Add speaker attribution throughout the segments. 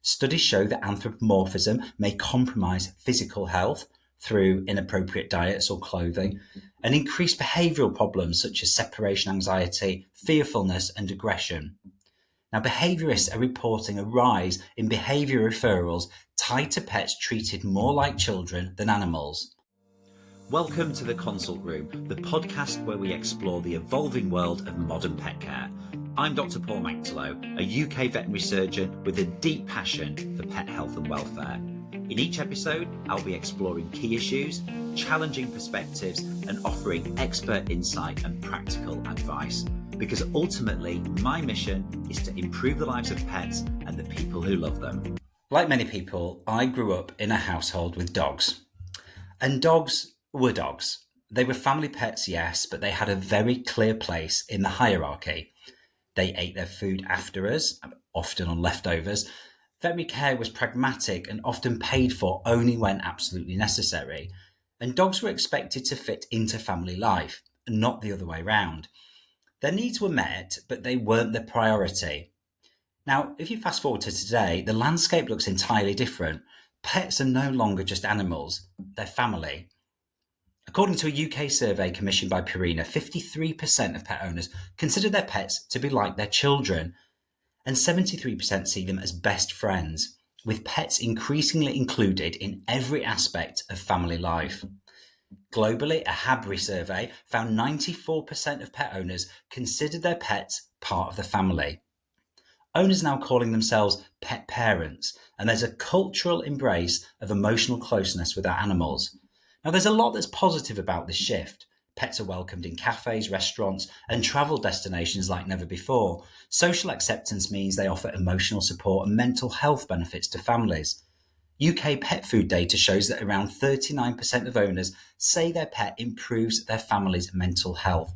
Speaker 1: Studies show that anthropomorphism may compromise physical health through inappropriate diets or clothing, and increase behavioural problems such as separation anxiety, fearfulness, and aggression. Now, behaviourists are reporting a rise in behaviour referrals tied to pets treated more like children than animals. Welcome to The Consult Room, the podcast where we explore the evolving world of modern pet care. I'm Dr Paul Manktelow, a UK veterinary surgeon with a deep passion for pet health and welfare. In each episode, I'll be exploring key issues, challenging perspectives, and offering expert insight and practical advice. Because ultimately, my mission is to improve the lives of pets and the people who love them. Like many people, I grew up in a household with dogs. And dogs were dogs. They were family pets, yes, but they had a very clear place in the hierarchy. They ate their food after us, often on leftovers. Veterinary care was pragmatic and often paid for only when absolutely necessary. And dogs were expected to fit into family life, not the other way round. Their needs were met, but they weren't the priority. Now, if you fast forward to today, the landscape looks entirely different. Pets are no longer just animals, they're family. According to a UK survey commissioned by Purina, 53% of pet owners consider their pets to be like their children, and 73% see them as best friends, with pets increasingly included in every aspect of family life. Globally, a Habri survey found 94% of pet owners considered their pets part of the family. Owners are now calling themselves pet parents, and there's a cultural embrace of emotional closeness with our animals. Now, there's a lot that's positive about this shift. Pets are welcomed in cafes, restaurants, and travel destinations like never before. Social acceptance means they offer emotional support and mental health benefits to families. UK pet food data shows that around 39% of owners say their pet improves their family's mental health,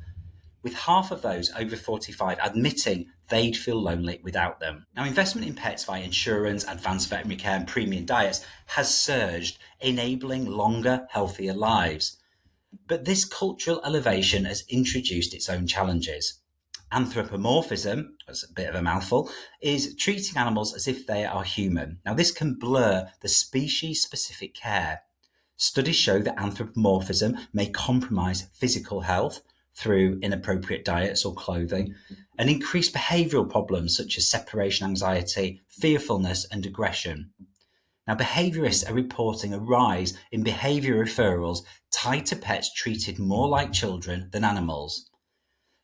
Speaker 1: with half of those over 45 admitting they'd feel lonely without them. Now, investment in pets via insurance, advanced veterinary care and premium diets has surged, enabling longer, healthier lives. But this cultural elevation has introduced its own challenges. Anthropomorphism, that's a bit of a mouthful, is treating animals as if they are human. Now, this can blur the species-specific care. Studies show that anthropomorphism may compromise physical health through inappropriate diets or clothing, and increase behavioural problems such as separation anxiety, fearfulness, and aggression. Now, behaviourists are reporting a rise in behaviour referrals tied to pets treated more like children than animals.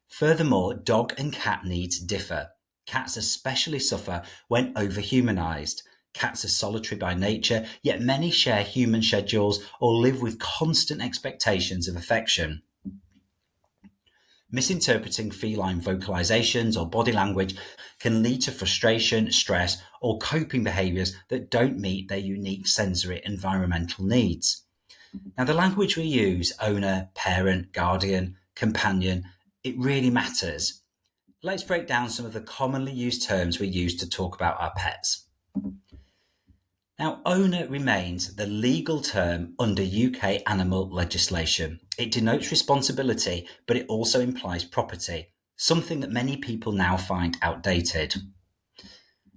Speaker 1: Furthermore, dog and cat needs differ. Cats especially suffer when over-humanised. Cats are solitary by nature, yet many share human schedules or live with constant expectations of affection. Misinterpreting feline vocalizations or body language can lead to frustration, stress, or coping behaviours that don't meet their unique sensory environmental needs. Now, the language we use, owner, parent, guardian, companion, it really matters. Let's break down some of the commonly used terms we use to talk about our pets. Now, owner remains the legal term under UK animal legislation. It denotes responsibility, but it also implies property, something that many people now find outdated.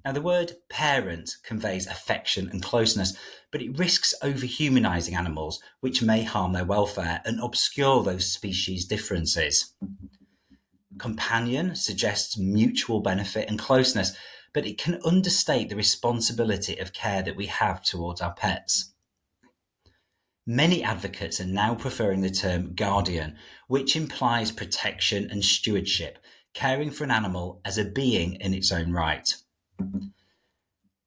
Speaker 1: Now, the word parent conveys affection and closeness, but it risks over-humanising animals, which may harm their welfare and obscure those species differences. Companion suggests mutual benefit and closeness, but it can understate the responsibility of care that we have towards our pets. Many advocates are now preferring the term guardian, which implies protection and stewardship, caring for an animal as a being in its own right.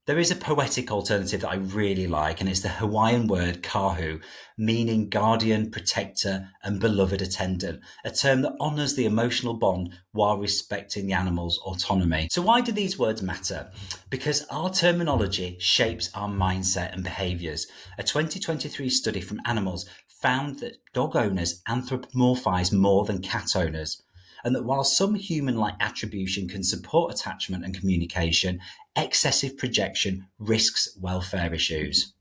Speaker 1: There is a poetic alternative that I really like, and it's the Hawaiian word kahu, meaning guardian, protector, and beloved attendant, a term that honours the emotional bond while respecting the animal's autonomy. So why do these words matter? Because our terminology shapes our mindset and behaviours. A 2023 study from Animals found that dog owners anthropomorphise more than cat owners, and that while some human-like attribution can support attachment and communication, excessive projection risks welfare issues.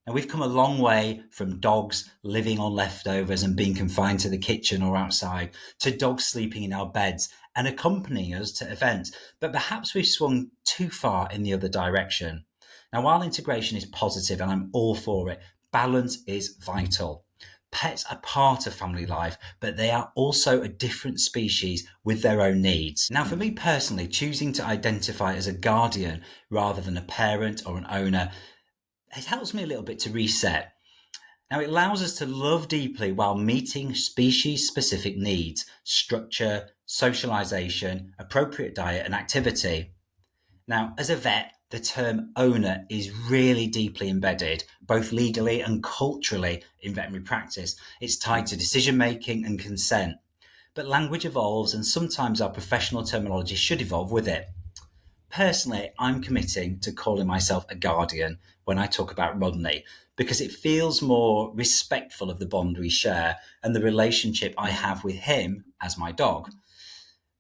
Speaker 1: Now, we've come a long way from dogs living on leftovers and being confined to the kitchen or outside, to dogs sleeping in our beds and accompanying us to events, but perhaps we've swung too far in the other direction. Now, while integration is positive and I'm all for it, balance is vital. Pets are part of family life, but they are also a different species with their own needs. Now, for me personally, choosing to identify as a guardian rather than a parent or an owner, it helps me a little bit to reset. Now, it allows us to love deeply while meeting species-specific needs, structure, socialization, appropriate diet, and activity. Now, as a vet, the term owner is really deeply embedded, both legally and culturally, in veterinary practice. It's tied to decision-making and consent. But language evolves, and sometimes our professional terminology should evolve with it. Personally, I'm committing to calling myself a guardian when I talk about Rodney, because it feels more respectful of the bond we share and the relationship I have with him as my dog.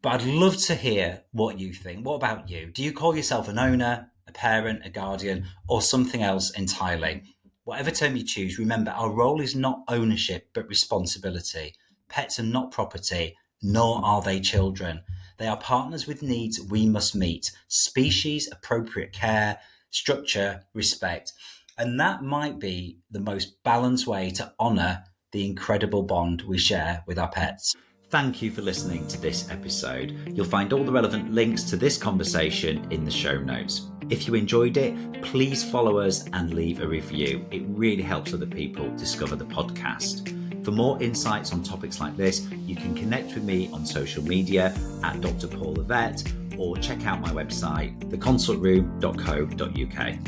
Speaker 1: But I'd love to hear what you think. What about you? Do you call yourself an owner, a parent, a guardian, or something else entirely? Whatever term you choose, remember our role is not ownership, but responsibility. Pets are not property, nor are they children. They are partners with needs we must meet: species, appropriate care, structure, respect. And that might be the most balanced way to honour the incredible bond we share with our pets. Thank you for listening to this episode. You'll find all the relevant links to this conversation in the show notes. If you enjoyed it, please follow us and leave a review. It really helps other people discover the podcast. For more insights on topics like this, you can connect with me on social media at Dr Paul the Vet, or check out my website, theconsultroom.co.uk.